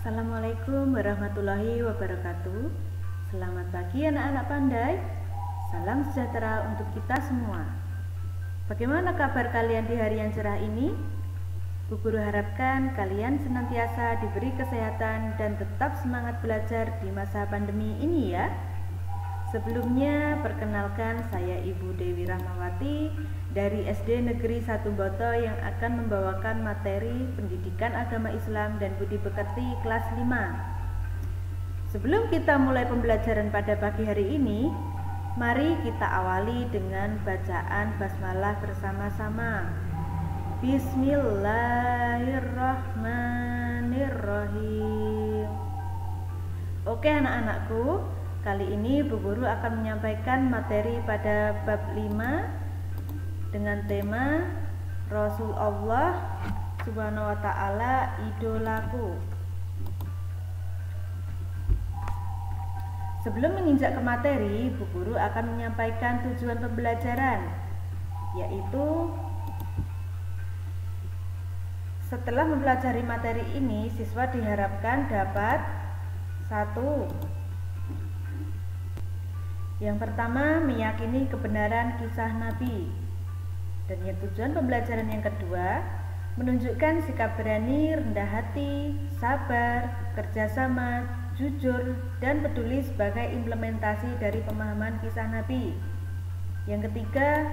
Assalamualaikum warahmatullahi wabarakatuh. Selamat pagi anak-anak pandai. Salam sejahtera untuk kita semua. Bagaimana kabar kalian di hari yang cerah ini? Bu Guru harapkan kalian senantiasa diberi kesehatan dan tetap semangat belajar di masa pandemi ini ya. Sebelumnya, perkenalkan saya Ibu Dewi Rahmawati dari SD Negeri 1 Boto yang akan membawakan materi Pendidikan Agama Islam dan Budi Pekerti kelas 5. Sebelum kita mulai pembelajaran pada pagi hari ini, mari kita awali dengan bacaan basmalah bersama-sama. Bismillahirrahmanirrahim. Oke anak-anakku, kali ini Bu Guru akan menyampaikan materi pada bab 5 dengan tema Rasulullah Subhanahu wa Ta'ala idolaku. Sebelum menginjak ke materi, Bu Guru akan menyampaikan tujuan pembelajaran, yaitu setelah mempelajari materi ini, siswa diharapkan dapat 1. Yang pertama, meyakini kebenaran kisah Nabi. Dan yang tujuan pembelajaran yang kedua, menunjukkan sikap berani, rendah hati, sabar, kerjasama, jujur, dan peduli sebagai implementasi dari pemahaman kisah Nabi. Yang ketiga,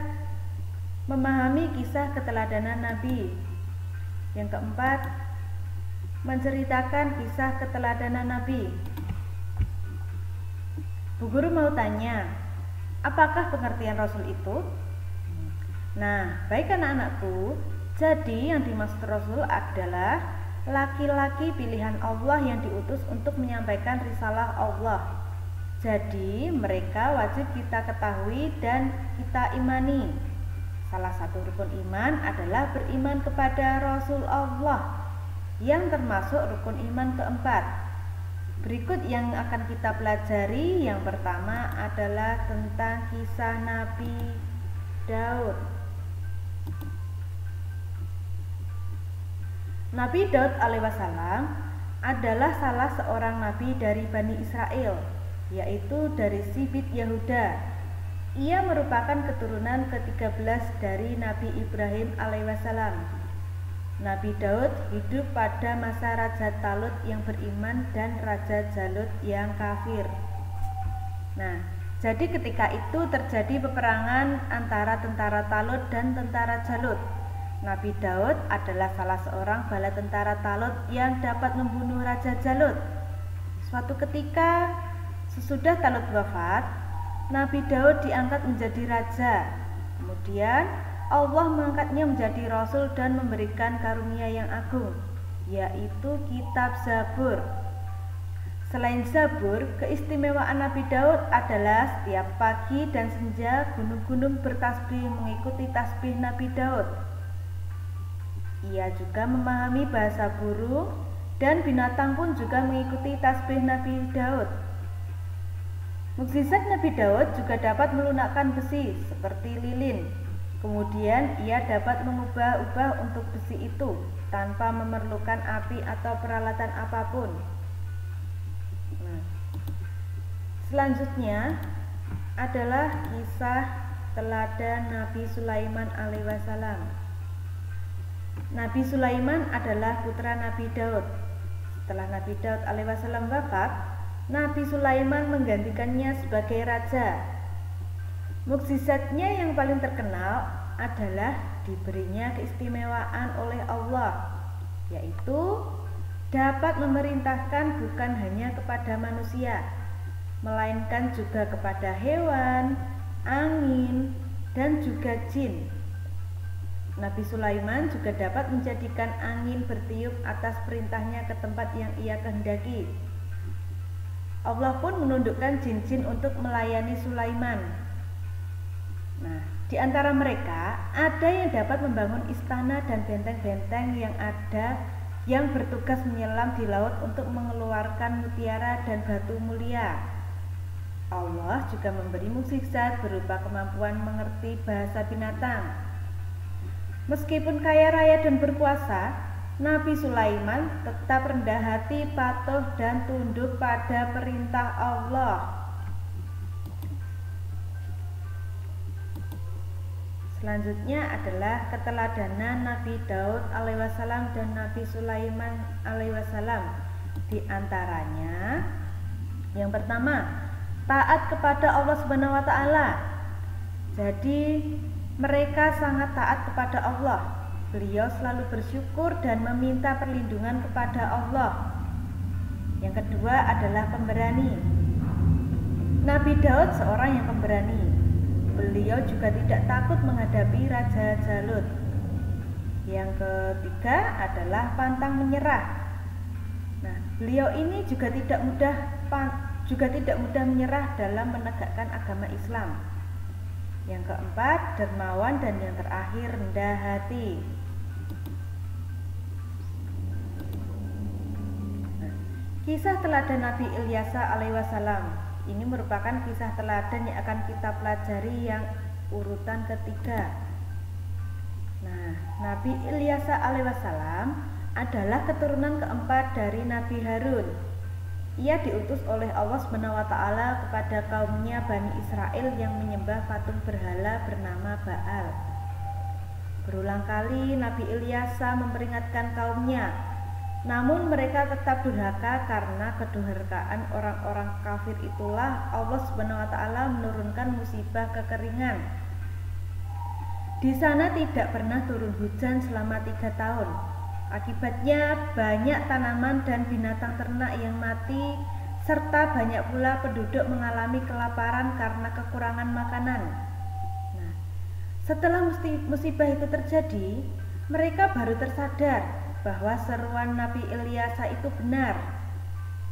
memahami kisah keteladanan Nabi. Yang keempat, menceritakan kisah keteladanan Nabi. Bu Guru mau tanya, apakah pengertian Rasul itu? Nah, baik anak-anakku, jadi yang dimaksud Rasul adalah laki-laki pilihan Allah yang diutus untuk menyampaikan risalah Allah. Jadi mereka wajib kita ketahui dan kita imani. Salah satu rukun iman adalah beriman kepada Rasul Allah, yang termasuk rukun iman keempat. Berikut yang akan kita pelajari. Yang pertama adalah tentang kisah Nabi Daud. Nabi Daud alaihissalam adalah salah seorang nabi dari Bani Israel, yaitu dari Sibit Yahuda. Ia merupakan keturunan ke-13 dari Nabi Ibrahim alaihissalam. Nabi Daud hidup pada masa Raja Talut yang beriman dan Raja Jalut yang kafir. Nah, jadi ketika itu terjadi peperangan antara tentara Talut dan tentara Jalut. Nabi Daud adalah salah seorang bala tentara Talut yang dapat membunuh Raja Jalut. Suatu ketika, sesudah Talut wafat, Nabi Daud diangkat menjadi raja. Kemudian Allah mengangkatnya menjadi rasul dan memberikan karunia yang agung, yaitu kitab Zabur. Selain Zabur, keistimewaan Nabi Daud adalah setiap pagi dan senja gunung-gunung bertasbih mengikuti tasbih Nabi Daud. Ia juga memahami bahasa burung dan binatang pun juga mengikuti tasbih Nabi Daud. Mukjizat Nabi Daud juga dapat melunakkan besi seperti lilin. Kemudian ia dapat mengubah-ubah untuk besi itu tanpa memerlukan api atau peralatan apapun. Nah, selanjutnya adalah kisah teladan Nabi Sulaiman alaihissalam. Nabi Sulaiman adalah putra Nabi Daud. Setelah Nabi Daud alaihissalam wafat, Nabi Sulaiman menggantikannya sebagai raja. Mukjizatnya yang paling terkenal adalah diberinya keistimewaan oleh Allah, yaitu dapat memerintahkan bukan hanya kepada manusia, melainkan juga kepada hewan, angin, dan juga jin. Nabi Sulaiman juga dapat menjadikan angin bertiup atas perintahnya ke tempat yang ia kehendaki. Allah pun menundukkan jin-jin untuk melayani Sulaiman. Nah, di antara mereka ada yang dapat membangun istana dan benteng-benteng yang bertugas menyelam di laut untuk mengeluarkan mutiara dan batu mulia. Allah juga memberi mukjizat berupa kemampuan mengerti bahasa binatang. Meskipun kaya raya dan berkuasa, Nabi Sulaiman tetap rendah hati, patuh dan tunduk pada perintah Allah. Selanjutnya adalah keteladanan Nabi Daud alaihissalam dan Nabi Sulaiman alaihissalam. Di antaranya, yang pertama, taat kepada Allah Subhanahu wa taala. Jadi, mereka sangat taat kepada Allah. Beliau selalu bersyukur dan meminta perlindungan kepada Allah. Yang kedua adalah pemberani. Nabi Daud seorang yang pemberani. Beliau juga tidak takut menghadapi Raja Jalut. Yang ketiga adalah pantang menyerah. Nah, beliau ini juga tidak mudah menyerah dalam menegakkan agama Islam. Yang keempat, dermawan, dan yang terakhir, rendah hati. Kisah teladan Nabi Ilyasa alaihissalam ini merupakan kisah teladan yang akan kita pelajari yang urutan ketiga. Nah, Nabi Ilyasa alaihissalam adalah keturunan keempat dari Nabi Harun. Ia diutus oleh Allah SWT kepada kaumnya Bani Israel yang menyembah patung berhala bernama Baal. Berulang kali Nabi Ilyasa memperingatkan kaumnya, namun mereka tetap durhaka. Karena kedurhakaan orang-orang kafir itulah Allah SWT menurunkan musibah kekeringan. Di sana tidak pernah turun hujan selama 3 tahun. Akibatnya banyak tanaman dan binatang ternak yang mati, serta banyak pula penduduk mengalami kelaparan karena kekurangan makanan. Nah, setelah musibah itu terjadi, mereka baru tersadar bahwa seruan Nabi Ilyasa itu benar.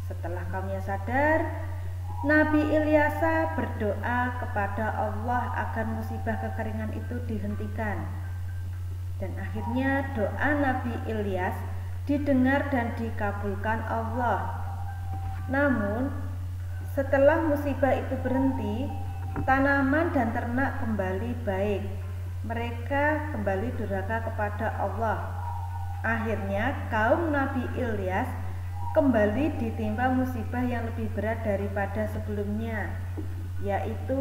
Setelah kaumnya sadar, Nabi Ilyasa berdoa kepada Allah agar musibah kekeringan itu dihentikan. Dan akhirnya doa Nabi Ilyas didengar dan dikabulkan Allah. Namun, setelah musibah itu berhenti, tanaman dan ternak kembali baik. Mereka kembali durhaka kepada Allah. Akhirnya kaum Nabi Ilyas kembali ditimpa musibah yang lebih berat daripada sebelumnya, yaitu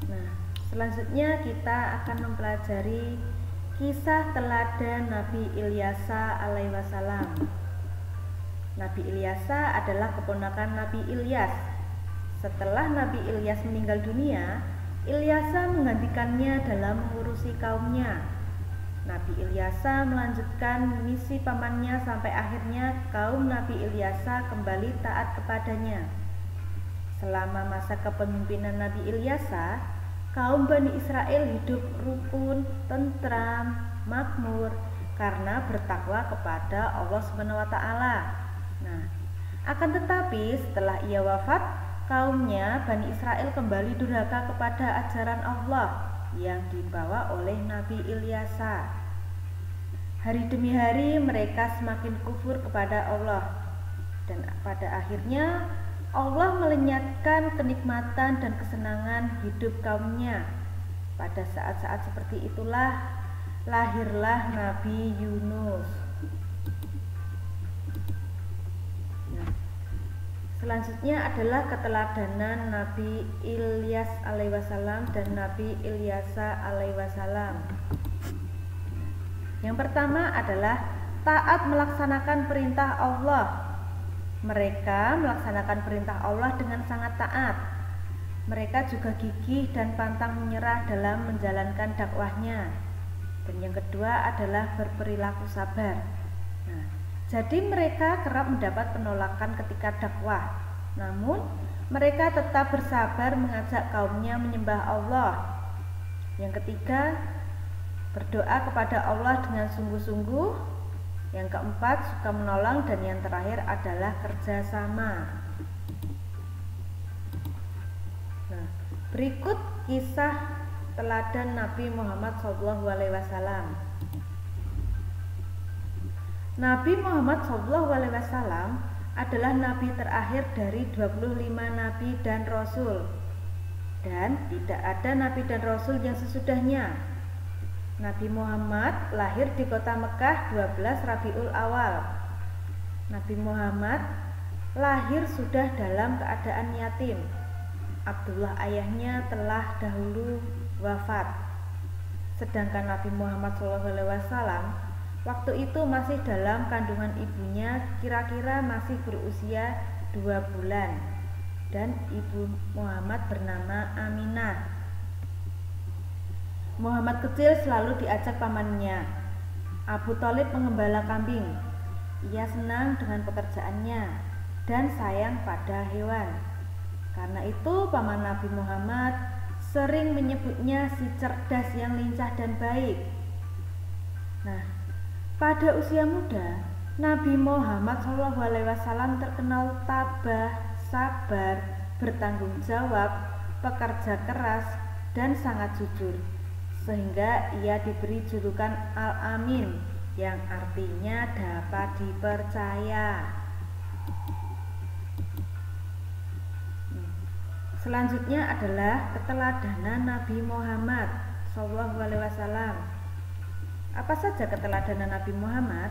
Nah, selanjutnya kita akan mempelajari kisah teladan Nabi Ilyasa alaihissalam. Nabi Ilyasa adalah keponakan Nabi Ilyas. Setelah Nabi Ilyas meninggal dunia, Ilyasa menggantikannya dalam mengurusi kaumnya. Nabi Ilyasa melanjutkan misi pamannya sampai akhirnya kaum Nabi Ilyasa kembali taat kepadanya. Selama masa kepemimpinan Nabi Ilyasa, kaum Bani Israel hidup rukun, tentram, makmur karena bertakwa kepada Allah SWT. Nah, akan tetapi setelah ia wafat, kaumnya Bani Israel kembali durhaka kepada ajaran Allah yang dibawa oleh Nabi Ilyasa. Hari demi hari mereka semakin kufur kepada Allah, dan pada akhirnya Allah melenyapkan kenikmatan dan kesenangan hidup kaumnya. Pada saat-saat seperti itulah lahirlah Nabi Yunus. Nah, selanjutnya adalah keteladanan Nabi Ilyas alaihissalam dan Nabi Ilyasa alaihissalam. Yang pertama adalah taat melaksanakan perintah Allah. Mereka melaksanakan perintah Allah dengan sangat taat. Mereka juga gigih dan pantang menyerah dalam menjalankan dakwahnya. Dan yang kedua adalah berperilaku sabar. Nah, jadi mereka kerap mendapat penolakan ketika dakwah. Namun, mereka tetap bersabar mengajak kaumnya menyembah Allah. Yang ketiga, berdoa kepada Allah dengan sungguh-sungguh. Yang keempat, suka menolong, dan yang terakhir adalah kerjasama. Nah, berikut kisah teladan Nabi Muhammad SAW. Nabi Muhammad SAW adalah nabi terakhir dari 25 nabi dan rasul, dan tidak ada nabi dan rasul yang sesudahnya. Nabi Muhammad lahir di kota Mekah 12 Rabiul Awal. Nabi Muhammad lahir sudah dalam keadaan yatim. Abdullah ayahnya telah dahulu wafat. Sedangkan Nabi Muhammad SAW waktu itu masih dalam kandungan ibunya, kira-kira masih berusia 2 bulan. Dan ibu Muhammad bernama Aminah. Muhammad kecil selalu diajak pamannya, Abu Thalib, mengembala kambing. Ia senang dengan pekerjaannya dan sayang pada hewan. Karena itu paman Nabi Muhammad sering menyebutnya si cerdas yang lincah dan baik. Nah, pada usia muda, Nabi Muhammad SAW terkenal tabah, sabar, bertanggung jawab, pekerja keras, dan sangat jujur. Sehingga ia diberi julukan Al-Amin, yang artinya dapat dipercaya. Selanjutnya adalah keteladanan Nabi Muhammad SAW. Apa saja keteladanan Nabi Muhammad?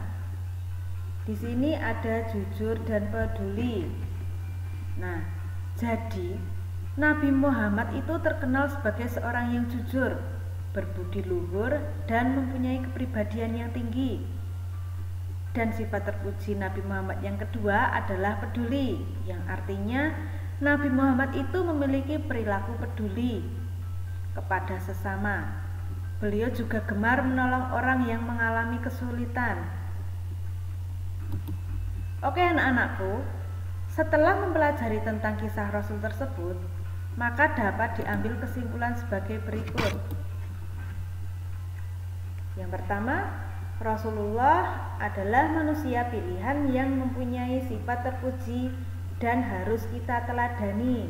Di sini ada jujur dan peduli. Nah, jadi Nabi Muhammad itu terkenal sebagai seorang yang jujur, berbudi luhur, dan mempunyai kepribadian yang tinggi. Dan sifat terpuji Nabi Muhammad yang kedua adalah peduli, yang artinya Nabi Muhammad itu memiliki perilaku peduli kepada sesama. Beliau juga gemar menolong orang yang mengalami kesulitan. Oke anak-anakku, setelah mempelajari tentang kisah Rasul tersebut, maka dapat diambil kesimpulan sebagai berikut. Yang pertama, Rasulullah adalah manusia pilihan yang mempunyai sifat terpuji dan harus kita teladani.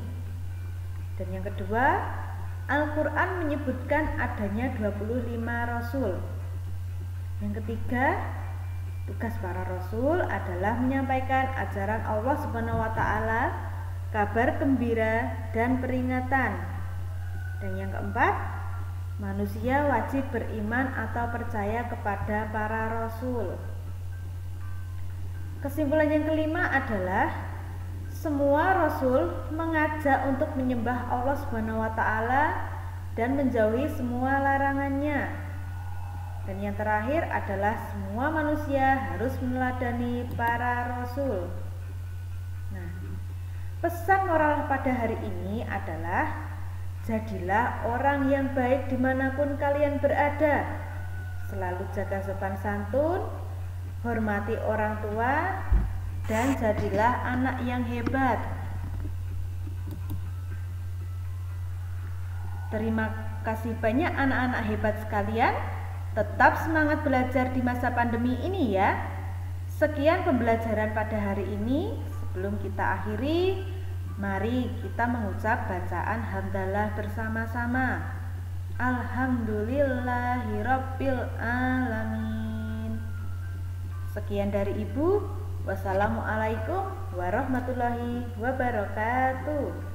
Dan yang kedua, Al-Quran menyebutkan adanya 25 Rasul. Yang ketiga, tugas para Rasul adalah menyampaikan ajaran Allah SWT, kabar gembira dan peringatan. Dan yang keempat, manusia wajib beriman atau percaya kepada para Rasul. Kesimpulan yang kelima adalah semua Rasul mengajak untuk menyembah Allah SWT dan menjauhi semua larangannya. Dan yang terakhir adalah semua manusia harus meneladani para Rasul. Nah, pesan moral pada hari ini adalah jadilah orang yang baik dimanapun kalian berada. Selalu jaga sopan santun, hormati orang tua, dan jadilah anak yang hebat. Terima kasih banyak anak-anak hebat sekalian. Tetap semangat belajar di masa pandemi ini ya. Sekian pembelajaran pada hari ini. Sebelum kita akhiri, mari kita mengucap bacaan hamdalah bersama-sama. Alhamdulillahirabbil alamin. Sekian dari Ibu. Wassalamualaikum warahmatullahi wabarakatuh.